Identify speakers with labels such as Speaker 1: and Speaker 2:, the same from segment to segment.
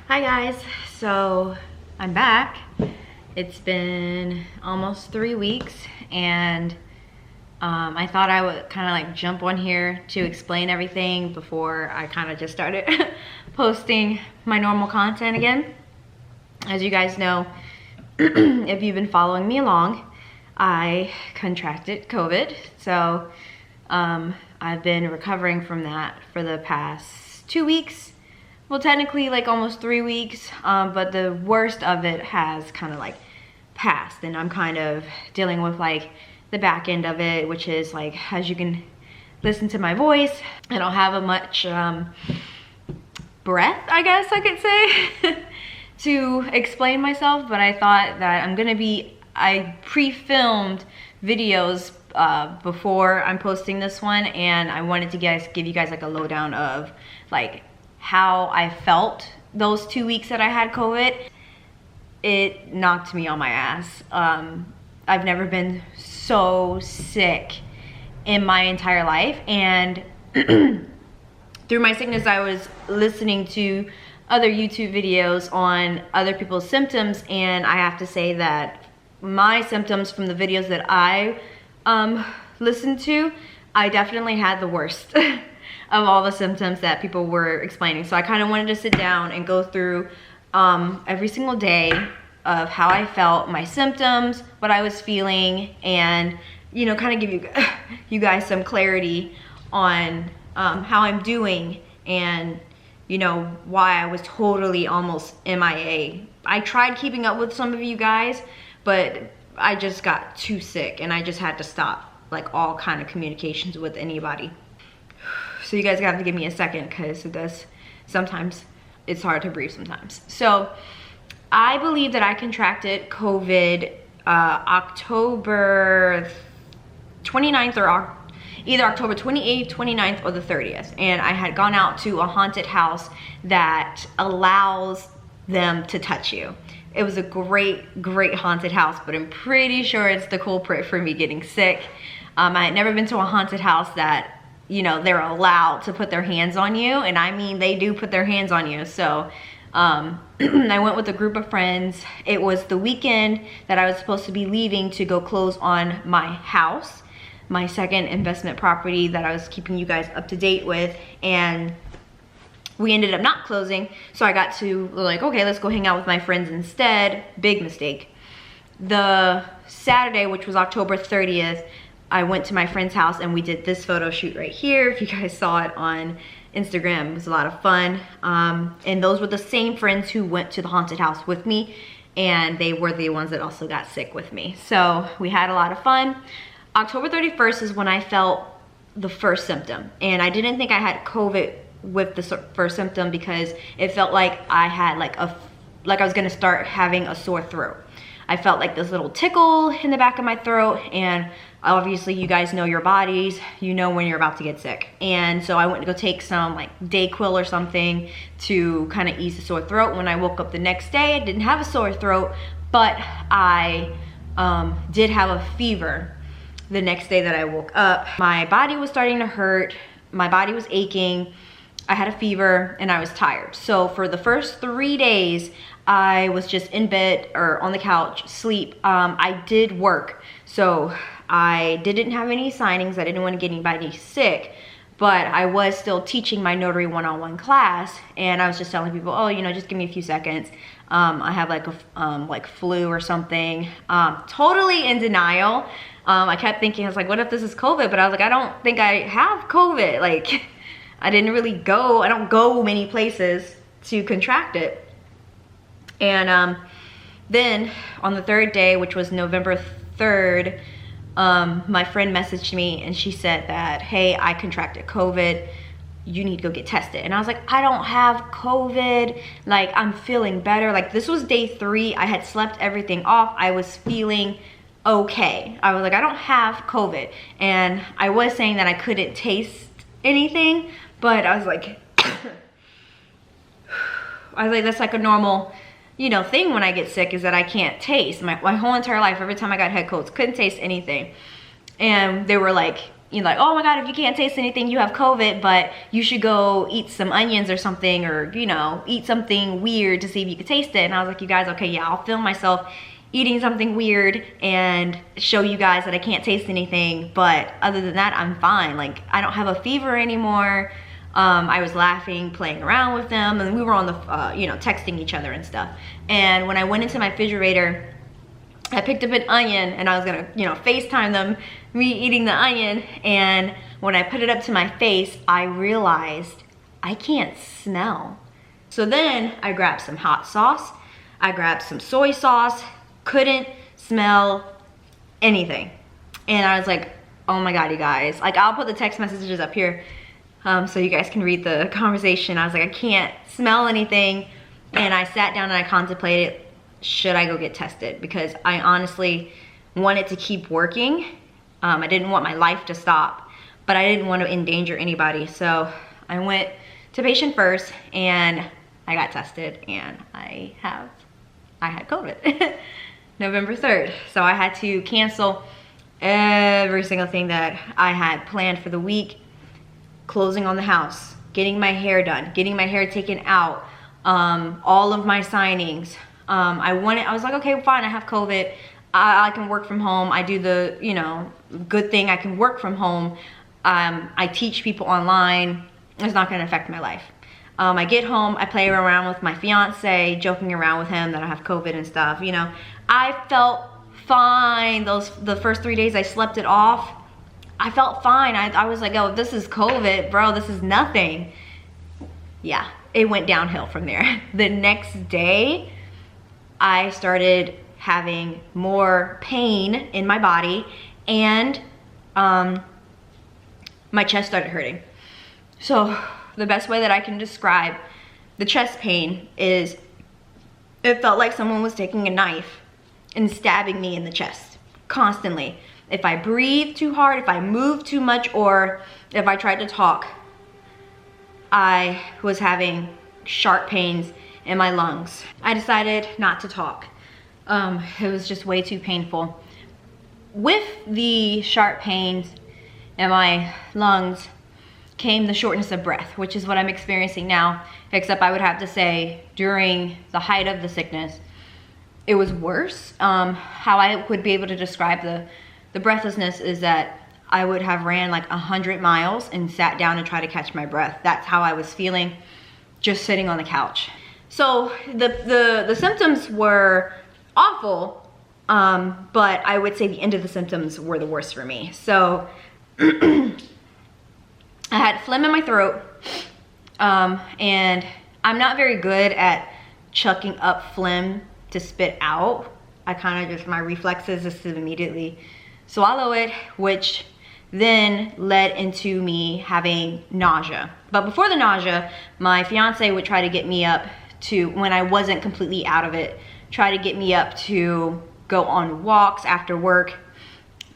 Speaker 1: Hi guys, so I'm back. It's been almost 3 weeks and I thought I would kind of like jump on here to explain everything before I kind of just started posting my normal content again. As you guys know, if you've been following me along, I contracted COVID. So I've been recovering from that for the past 2 weeks. Well, technically like almost 3 weeks, but the worst of it has kind of like passed, and I'm kind of dealing with like the back end of it, which is like, as you can listen to my voice, I don't have a much breath, I guess I could say, to explain myself, but I thought that I pre-filmed videos before I'm posting this one, and I wanted to give you guys like a lowdown of like how I felt those 2 weeks that I had COVID. It knocked me on my ass. I've never been so sick in my entire life, and through my sickness I was listening to other YouTube videos on other people's symptoms, and I have to say that my symptoms from the videos that I listened to, I definitely had the worst of all the symptoms that people were explaining. So I kind of wanted to sit down and go through every single day of how I felt, my symptoms, what I was feeling, and you know, kind of give you guys some clarity on how I'm doing, and you know, why I was totally almost MIA. I tried keeping up with some of you guys, but I just got too sick and I just had to stop like all kind of communications with anybody. So you guys have to give me a second, because sometimes it's hard to breathe sometimes. So I believe that I contracted COVID October 29th or either October 28th, 29th, or the 30th. And I had gone out to a haunted house that allows them to touch you. It was a great haunted house, but I'm pretty sure it's the culprit for me getting sick. I had never been to a haunted house that, you know, they're allowed to put their hands on you, and I mean they do put their hands on you. So I went with a group of friends. It was the weekend that I was supposed to be leaving to go close on my house, my second investment property that I was keeping you guys up to date with, and we ended up not closing. So I got to like, okay, let's go hang out with my friends instead. Big mistake. The Saturday, which was October 30th, I went to my friend's house and we did this photo shoot right here. If you guys saw it on Instagram, it was a lot of fun. And those were the same friends who went to the haunted house with me, and they were the ones that also got sick with me. So we had a lot of fun. October 31st is when I felt the first symptom, and I didn't think I had COVID with the first symptom because it felt like I had like I was gonna start having a sore throat. I felt like this little tickle in the back of my throat, and obviously you guys know your bodies, you know when you're about to get sick. And so I went to go take some like Dayquil or something to kind of ease the sore throat. When I woke up the next day, I didn't have a sore throat, but I did have a fever the next day that I woke up. My body was starting to hurt, my body was aching, I had a fever, and I was tired. So for the first 3 days, I was just in bed or on the couch, sleep. I did work, so I didn't have any signings. I didn't want to get anybody sick, but I was still teaching my notary one-on-one class, and I was just telling people, oh, you know, just give me a few seconds. I have like a like flu or something. Totally in denial. I kept thinking, I was like, what if this is COVID? But I was like, I don't think I have COVID. Like, I don't go many places to contract it. And then on the third day, which was November 3rd, my friend messaged me and she said that, hey, I contracted COVID, you need to go get tested. And I was like, I don't have COVID, like I'm feeling better. Like this was day 3, I had slept everything off, I was feeling okay. I was like, I don't have COVID. And I was saying that I couldn't taste anything, but I was like, that's like a normal, you know, thing when I get sick, is that I can't taste. My whole entire life, every time I got head colds, couldn't taste anything. And they were like, you're like, oh my God, if you can't taste anything, you have COVID, but you should go eat some onions or something, or, you know, eat something weird to see if you could taste it. And I was like, you guys, okay, yeah, I'll film myself eating something weird and show you guys that I can't taste anything. But other than that, I'm fine. Like, I don't have a fever anymore. I was laughing, playing around with them, and we were on the, you know, texting each other and stuff. And when I went into my refrigerator, I picked up an onion and I was gonna, you know, FaceTime them, me eating the onion. And when I put it up to my face, I realized I can't smell. So then I grabbed some hot sauce, I grabbed some soy sauce, couldn't smell anything. And I was like, oh my God, you guys. Like, I'll put the text messages up here so you guys can read the conversation. I was like, I can't smell anything. And I sat down and I contemplated, should I go get tested? Because I honestly wanted to keep working. I didn't want my life to stop, but I didn't want to endanger anybody. So I went to patient first and I got tested, and I had COVID. November 3rd. So I had to cancel every single thing that I had planned for the week. Closing on the house, getting my hair done, getting my hair taken out, all of my signings. I was like, okay, fine, I have COVID. I can work from home. I do the, you know, good thing, I can work from home. I teach people online. It's not gonna affect my life. I get home, I play around with my fiance, joking around with him that I have COVID and stuff, you know. I felt fine. The first 3 days I slept it off. I felt fine. I was like, oh, this is COVID, bro, this is nothing. Yeah, it went downhill from there. The next day, I started having more pain in my body, and my chest started hurting. So the best way that I can describe the chest pain is it felt like someone was taking a knife and stabbing me in the chest constantly. If I breathed too hard, if I moved too much, or if I tried to talk, I was having sharp pains in my lungs. I decided not to talk. It was just way too painful. With the sharp pains in my lungs came the shortness of breath, which is what I'm experiencing now, except I would have to say during the height of the sickness, it was worse. How I would be able to describe the breathlessness is that I would have ran like 100 miles and sat down and tried to catch my breath. That's how I was feeling just sitting on the couch. So the symptoms were awful, but I would say the end of the symptoms were the worst for me. So I had phlegm in my throat, and I'm not very good at chucking up phlegm to spit out. I kind of just, my reflexes is to immediately swallow it, which then led into me having nausea. But before the nausea, my fiance would try to get me up to, when I wasn't completely out of it, try to get me up to go on walks after work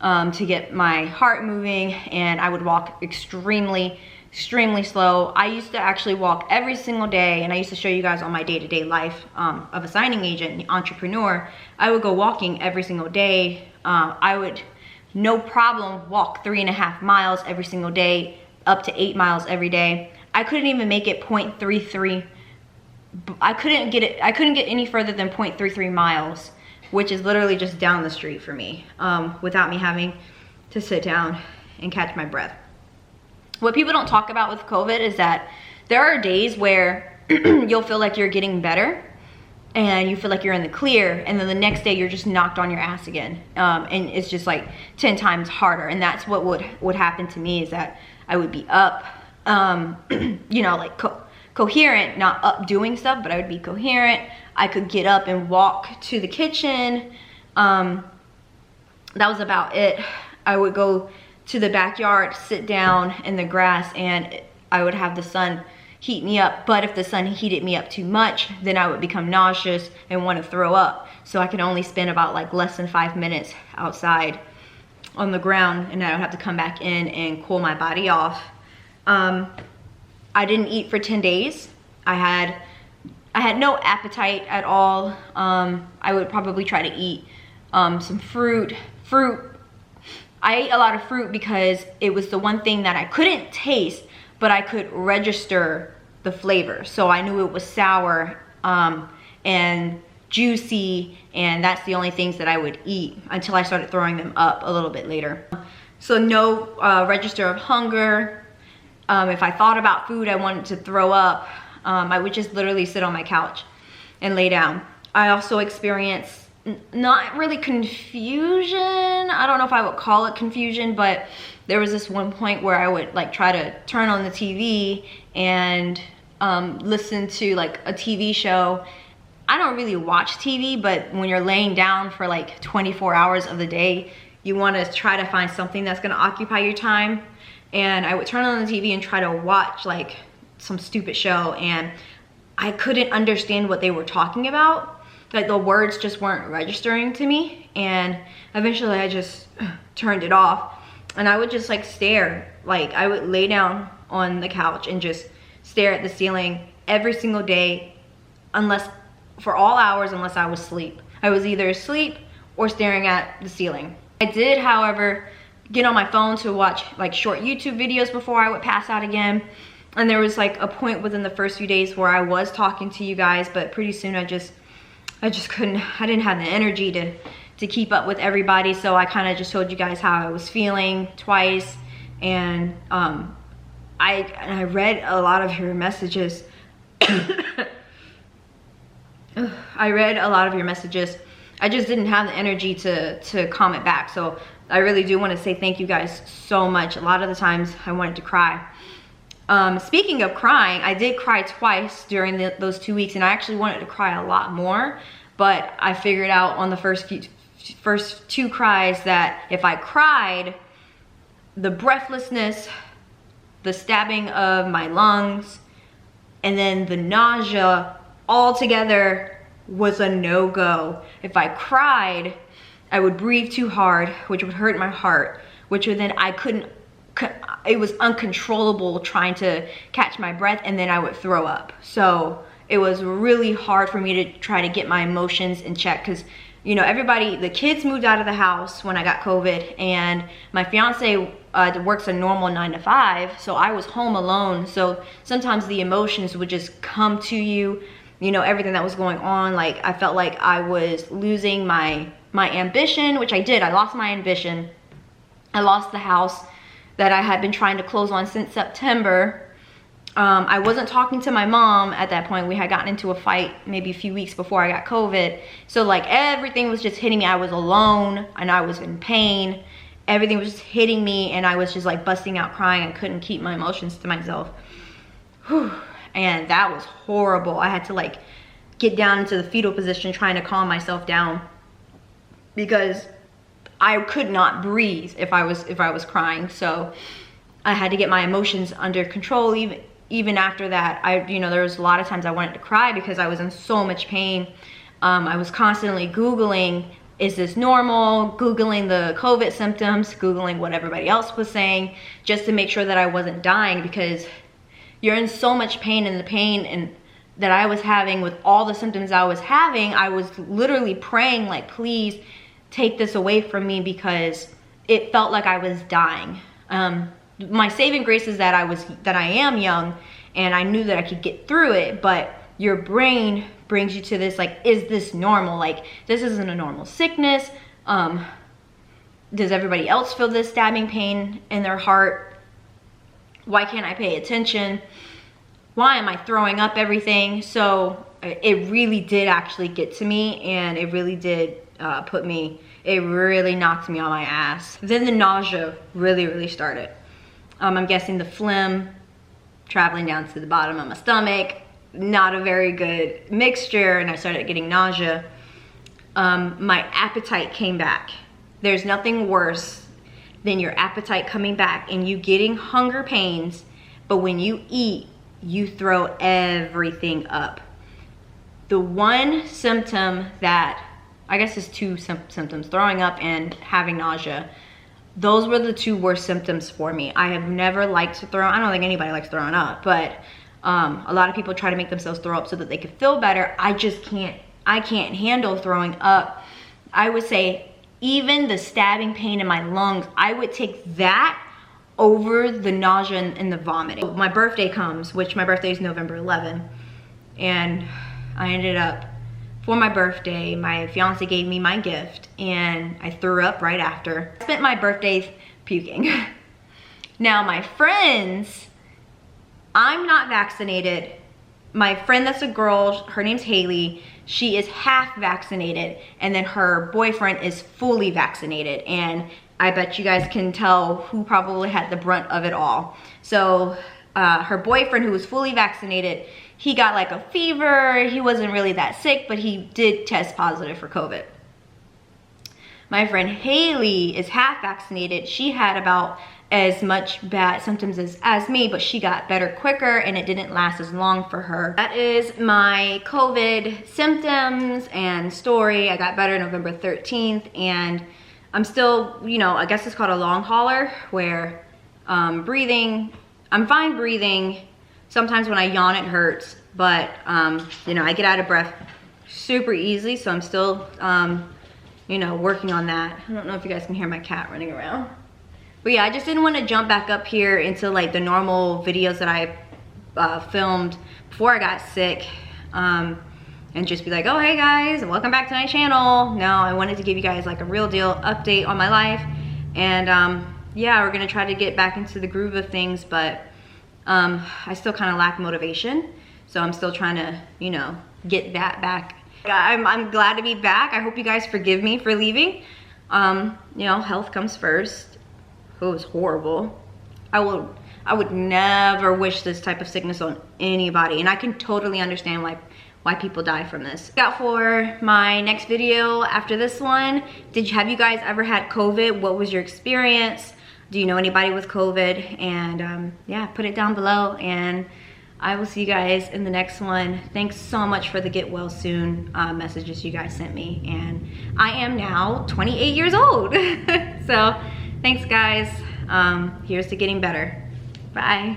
Speaker 1: to get my heart moving, and I would walk extremely slow. I used to actually walk every single day, and I used to show you guys on my day-to-day life of a signing agent and entrepreneur. I would go walking every single day. I would, no problem, walk 3.5 miles every single day, up to 8 miles every day. I couldn't even make it 0.33. I couldn't get any further than 0.33 miles, which is literally just down the street for me, without me having to sit down and catch my breath. What people don't talk about with COVID is that there are days where you'll feel like you're getting better and you feel like you're in the clear, and then the next day you're just knocked on your ass again, and it's just like 10 times harder. And that's what would happen to me, is that I would be up, you know, like coherent, not up doing stuff, but I would be coherent. I could get up and walk to the kitchen. That was about it. I would go to the backyard, sit down in the grass, and I would have the sun heat me up. But if the sun heated me up too much, then I would become nauseous and want to throw up. So I could only spend about like less than 5 minutes outside on the ground, and I would have to come back in and cool my body off. I didn't eat for 10 days. I had no appetite at all. I would probably try to eat some fruit. I ate a lot of fruit because it was the one thing that I couldn't taste, but I could register the flavor. So I knew it was sour and juicy, and that's the only things that I would eat until I started throwing them up a little bit later. So no register of hunger. If I thought about food I wanted to throw up, I would just literally sit on my couch and lay down. I also experienced not really confusion. I don't know if I would call it confusion, but there was this one point where I would like try to turn on the TV and listen to like a TV show. I don't really watch TV, but when you're laying down for like 24 hours of the day, you want to try to find something that's going to occupy your time. And I would turn on the TV and try to watch like some stupid show, and I couldn't understand what they were talking about. Like the words just weren't registering to me, and eventually I just turned it off, and I would just like stare. Like I would lay down on the couch and just stare at the ceiling every single day, for all hours unless I was asleep. I was either asleep or staring at the ceiling. I did, however, get on my phone to watch like short YouTube videos before I would pass out again. And there was like a point within the first few days where I was talking to you guys, but pretty soon I just couldn't, I didn't have the energy to keep up with everybody. So I kind of just told you guys how I was feeling twice. And I read a lot of your messages. I read a lot of your messages. I just didn't have the energy to comment back. So I really do want to say thank you guys so much. A lot of the times I wanted to cry. Speaking of crying, I did cry twice during those 2 weeks, and I actually wanted to cry a lot more, but I figured out on the first two cries that if I cried, the breathlessness, the stabbing of my lungs, and then the nausea all together was a no-go. If I cried, I would breathe too hard, which would hurt my heart, which would then it was uncontrollable trying to catch my breath, and then I would throw up. So it was really hard for me to try to get my emotions in check, because you know, the kids moved out of the house when I got COVID, and my fiance works a normal 9 to 5, so I was home alone. So sometimes the emotions would just come to you, you know, everything that was going on. Like I felt like I was losing my ambition, which I did. I lost my ambition. I lost the house that I had been trying to close on since September. I wasn't talking to my mom at that point. We had gotten into a fight maybe a few weeks before I got COVID. So like everything was just hitting me. I was alone and I was in pain. Everything was just hitting me, and I was just like busting out crying. I couldn't keep my emotions to myself. Whew. And that was horrible. I had to like get down into the fetal position trying to calm myself down, because I could not breathe if I was crying. So I had to get my emotions under control. Even after that, you know, there was a lot of times I wanted to cry because I was in so much pain. I was constantly Googling, is this normal? Googling the COVID symptoms, Googling what everybody else was saying, just to make sure that I wasn't dying, because you're in so much pain, and the pain that I was having with all the symptoms I was having, I was literally praying like, please take this away from me, because it felt like I was dying. My saving grace is that I am young, and I knew that I could get through it, but your brain brings you to this like, is this normal? Like, this isn't a normal sickness. Does everybody else feel this stabbing pain in their heart? Why can't I pay attention? Why am I throwing up everything? So it really did actually get to me, and it really did it really knocked me on my ass. Then the nausea really started. I'm guessing the phlegm traveling down to the bottom of my stomach, not a very good mixture, and I started getting nausea. My appetite came back. There's nothing worse than your appetite coming back and you getting hunger pains, but when you eat, you throw everything up. The one symptom that, I guess it's two symptoms, throwing up and having nausea, those were the two worst symptoms for me. I have never liked to throw, I don't think anybody likes throwing up, but a lot of people try to make themselves throw up so that they can feel better. I just can't, I can't handle throwing up. I would say even the stabbing pain in my lungs, I would take that over the nausea and the vomiting. My birthday comes, which my birthday is November 11th, and I ended up, for my birthday, my fiance gave me my gift, and I threw up right after. I spent my birthdays puking. Now my friends, I'm not vaccinated. My friend that's a girl, her name's Haley, she is half vaccinated, and then her boyfriend is fully vaccinated, and I bet you guys can tell who probably had the brunt of it all. So her boyfriend, who was fully vaccinated, he got like a fever. He wasn't really that sick, but he did test positive for COVID. My friend Haley is half vaccinated. She had about as much bad symptoms as me, but she got better quicker and it didn't last as long for her. That is my COVID symptoms and story. I got better November 13th, and I'm still, you know, I guess it's called a long hauler, where breathing, I'm fine breathing. Sometimes when I yawn it hurts, but you know, I get out of breath super easily, so I'm still you know, working on that. I don't know if you guys can hear my cat running around. But yeah, I just didn't want to jump back up here into like the normal videos that I filmed before I got sick, and just be like, oh hey guys, welcome back to my channel. No, I wanted to give you guys like a real deal update on my life, and yeah, we're gonna try to get back into the groove of things, but I still kind of lack motivation, so I'm still trying to, you know, get that back. I'm glad to be back. I hope you guys forgive me for leaving. You know, health comes first. It was horrible. I would never wish this type of sickness on anybody, and I can totally understand why people die from this. Look out for my next video after this one. Have you guys ever had COVID? What was your experience? Do you know anybody with COVID? And yeah, put it down below, and I will see you guys in the next one. Thanks so much for the get well soon messages you guys sent me, and I am now 28 years old. So thanks guys. Here's to getting better. Bye.